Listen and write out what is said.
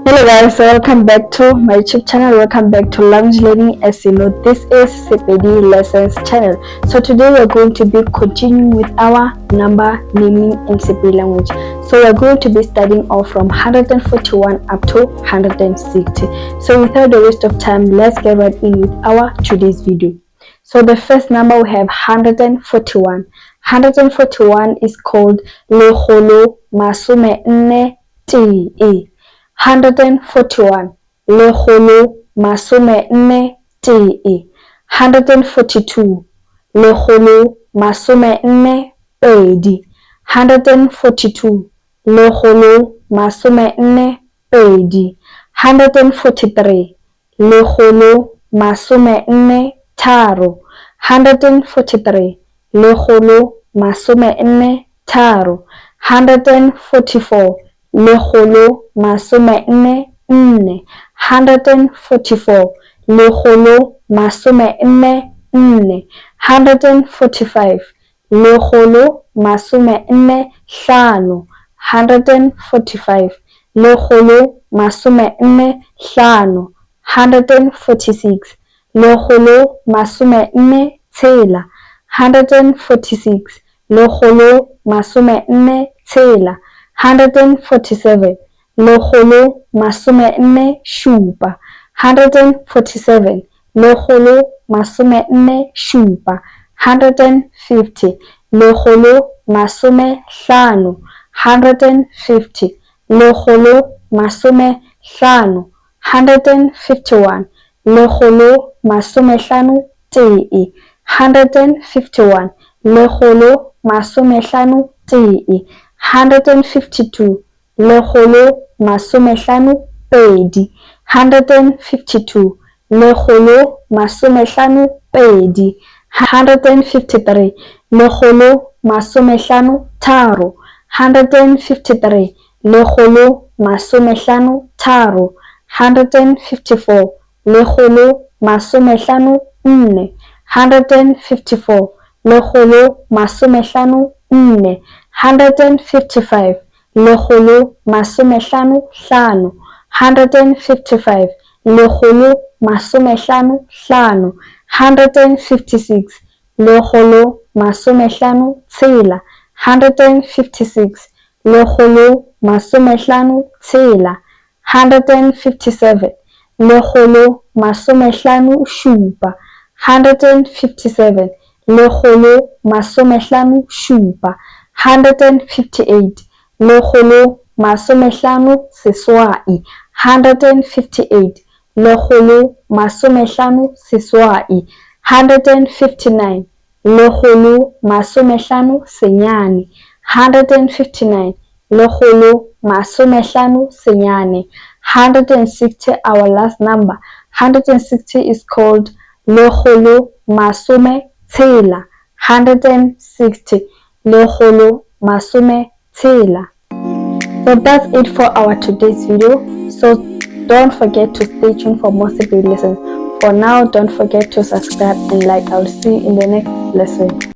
Hello guys, so welcome back to my YouTube channel. Welcome back to Language Learning. As you know, this is Sepedi Lessons channel. So today we're going to be continuing with our number naming in Sepedi language. So we're going to be studying all from 141 up to 160. So without the waste of time, let's get right in with our today's video. So the first number we have 141. 141 is called Lekgolo Masume Nne Tee. 141 Lekgolo Masume Nne Tee. 142 Lekgolo Masume Nne Pedi. 142 Lekgolo Masume Nne Pedi. 143 Lekgolo Masume Nne Tharo. 143 Lekgolo Masume Nne Tharo. 144 Lekgolo Masume Nne Nne. 144 Lekgolo Masume Nne Nne. 145 Lekgolo Masume Nne Hlano. 145 Lekgolo Masume Nne Hlano. 146 Lekgolo Masume Nne Tshela. 146 Lekgolo Masume Nne Tshela. 147 Lekgolo Masume Nne Šupa. 147 Lekgolo Masume Nne Šupa. 150 Lekgolo Masume Hlano. 150 Lekgolo Masume Hlano. 151 Lekgolo Masume Hlano Tee. 151 Lekgolo Masume Hlano Tee. 152 Lekgolo Masume Hlano Pedi. 152 Lekgolo Masume Hlano Pedi. 153 Lekgolo Masume Hlano Tharo. 153 Lekgolo Masume Hlano Tharo. 154 Lekgolo Masume Hlano Nne. 154 Lekgolo Masume Hlano Nne. 155 Lekgolo Masume Hlano Hlano. 155 Lekgolo Masume Hlano Hlano. 156 Lekgolo Masume Hlano Tshela. 156 Lekgolo Masume Hlano Tshela. 157 Lekgolo Masume Hlano Šupa. 157 Lekgolo Masume Hlano Šupa. 158 Lekgolo Masume Hlano Seswai. 158 Lekgolo Masume Hlano Seswai. 159 Lekgolo Masume Hlano Senyane. 159 Lekgolo Masume Hlano Senyane. 160, our last number. 160 is called Lekgolo Masume Tshela. 160 Lekgolo Masume Tshela. So that's it for our today's video. So don't forget to stay tuned for more Sepedi lessons. For now, don't forget to subscribe and like. I'll see you in the next lesson.